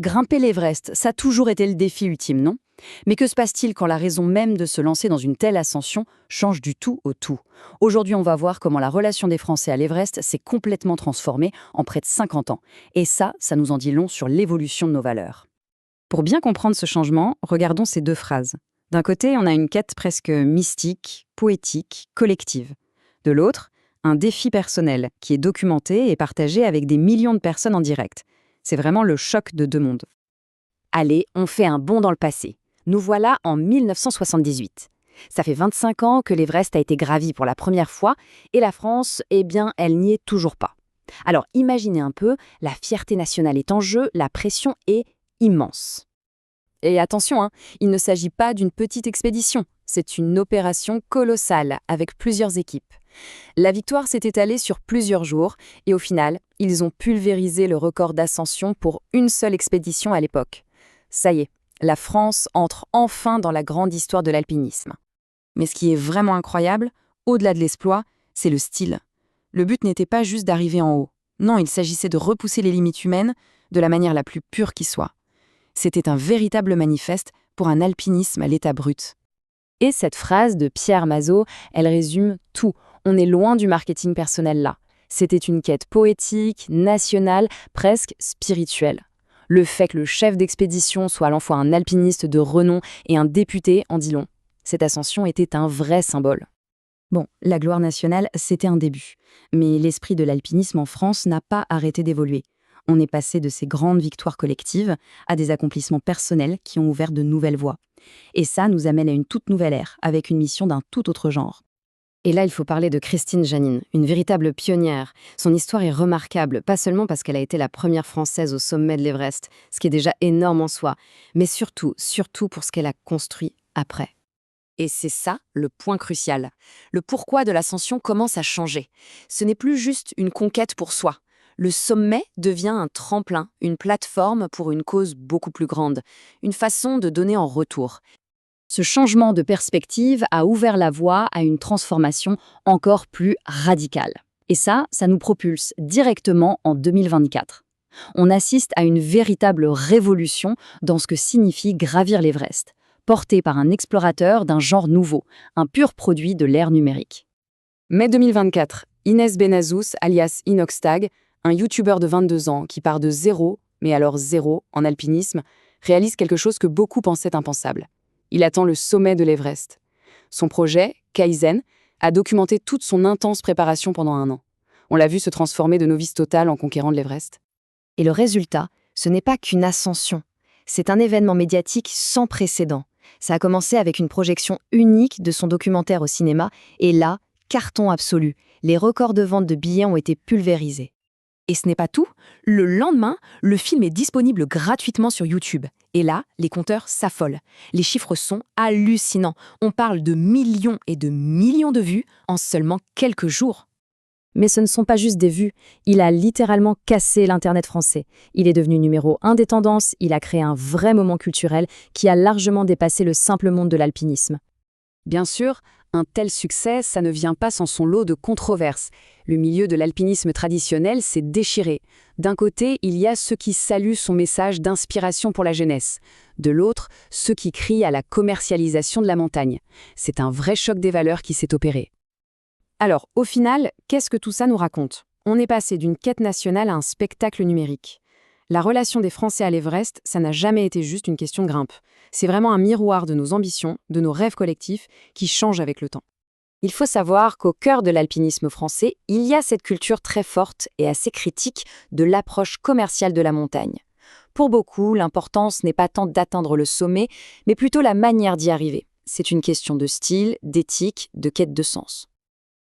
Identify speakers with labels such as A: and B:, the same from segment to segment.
A: Grimper l'Everest, ça a toujours été le défi ultime, non? Mais que se passe-t-il quand la raison même de se lancer dans une telle ascension change du tout au tout? Aujourd'hui, on va voir comment la relation des Français à l'Everest s'est complètement transformée en près de 50 ans. Et ça nous en dit long sur l'évolution de nos valeurs. Pour bien comprendre ce changement, regardons ces deux phrases. D'un côté, on a une quête presque mystique, poétique, collective. De l'autre, un défi personnel qui est documenté et partagé avec des millions de personnes en direct. C'est vraiment le choc de deux mondes.
B: Allez, on fait un bond dans le passé. Nous voilà en 1978. Ça fait 25 ans que l'Everest a été gravi pour la première fois et la France, elle n'y est toujours pas. Alors imaginez un peu, la fierté nationale est en jeu, la pression est immense.
A: Et attention, il ne s'agit pas d'une petite expédition, c'est une opération colossale avec plusieurs équipes. La victoire s'est étalée sur plusieurs jours et au final, ils ont pulvérisé le record d'ascension pour une seule expédition à l'époque. Ça y est, la France entre enfin dans la grande histoire de l'alpinisme. Mais ce qui est vraiment incroyable, au-delà de l'exploit, c'est le style. Le but n'était pas juste d'arriver en haut. Non, il s'agissait de repousser les limites humaines de la manière la plus pure qui soit. C'était un véritable manifeste pour un alpinisme à l'état brut.
B: Et cette phrase de Pierre Mazot, elle résume tout. On est loin du marketing personnel là. C'était une quête poétique, nationale, presque spirituelle. Le fait que le chef d'expédition soit à la fois un alpiniste de renom et un député en dit long. Cette ascension était un vrai symbole.
A: Bon, la gloire nationale, c'était un début. Mais l'esprit de l'alpinisme en France n'a pas arrêté d'évoluer. On est passé de ces grandes victoires collectives à des accomplissements personnels qui ont ouvert de nouvelles voies. Et ça nous amène à une toute nouvelle ère, avec une mission d'un tout autre genre.
B: Et là, il faut parler de Christine Janine, une véritable pionnière. Son histoire est remarquable, pas seulement parce qu'elle a été la première Française au sommet de l'Everest, ce qui est déjà énorme en soi, mais surtout pour ce qu'elle a construit après.
C: Et c'est ça le point crucial. Le pourquoi de l'ascension commence à changer. Ce n'est plus juste une conquête pour soi. Le sommet devient un tremplin, une plateforme pour une cause beaucoup plus grande, une façon de donner en retour.
B: Ce changement de perspective a ouvert la voie à une transformation encore plus radicale. Et ça nous propulse directement en 2024. On assiste à une véritable révolution dans ce que signifie gravir l'Everest, porté par un explorateur d'un genre nouveau, un pur produit de l'ère numérique.
A: Mai 2024, Inès Benazous, alias Inoxtag, un youtubeur de 22 ans qui part de zéro, mais alors zéro, en alpinisme, réalise quelque chose que beaucoup pensaient impensable. Il attend le sommet de l'Everest. Son projet, Kaizen, a documenté toute son intense préparation pendant 1 an. On l'a vu se transformer de novice total en conquérant de l'Everest.
B: Et le résultat, ce n'est pas qu'une ascension. C'est un événement médiatique sans précédent. Ça a commencé avec une projection unique de son documentaire au cinéma, et là, carton absolu. Les records de vente de billets ont été pulvérisés.
C: Et ce n'est pas tout. Le lendemain, le film est disponible gratuitement sur YouTube. Et là, les compteurs s'affolent. Les chiffres sont hallucinants. On parle de millions et de millions de vues en seulement quelques jours.
B: Mais ce ne sont pas juste des vues. Il a littéralement cassé l'Internet français. Il est devenu numéro 1 des tendances. Il a créé un vrai moment culturel qui a largement dépassé le simple monde de l'alpinisme.
A: Bien sûr, un tel succès, ça ne vient pas sans son lot de controverses. Le milieu de l'alpinisme traditionnel s'est déchiré. D'un côté, il y a ceux qui saluent son message d'inspiration pour la jeunesse. De l'autre, ceux qui crient à la commercialisation de la montagne. C'est un vrai choc des valeurs qui s'est opéré. Alors, au final, qu'est-ce que tout ça nous raconte? On est passé d'une quête nationale à un spectacle numérique. La relation des Français à l'Everest, ça n'a jamais été juste une question de grimpe. C'est vraiment un miroir de nos ambitions, de nos rêves collectifs, qui changent avec le temps.
C: Il faut savoir qu'au cœur de l'alpinisme français, il y a cette culture très forte et assez critique de l'approche commerciale de la montagne. Pour beaucoup, l'importance n'est pas tant d'atteindre le sommet, mais plutôt la manière d'y arriver. C'est une question de style, d'éthique, de quête de sens.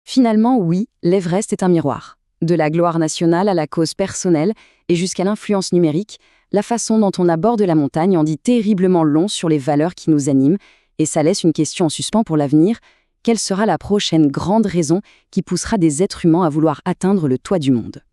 A: Finalement, oui, l'Everest est un miroir. De la gloire nationale à la cause personnelle et jusqu'à l'influence numérique, la façon dont on aborde la montagne en dit terriblement long sur les valeurs qui nous animent, et ça laisse une question en suspens pour l'avenir. Quelle sera la prochaine grande raison qui poussera des êtres humains à vouloir atteindre le toit du monde ?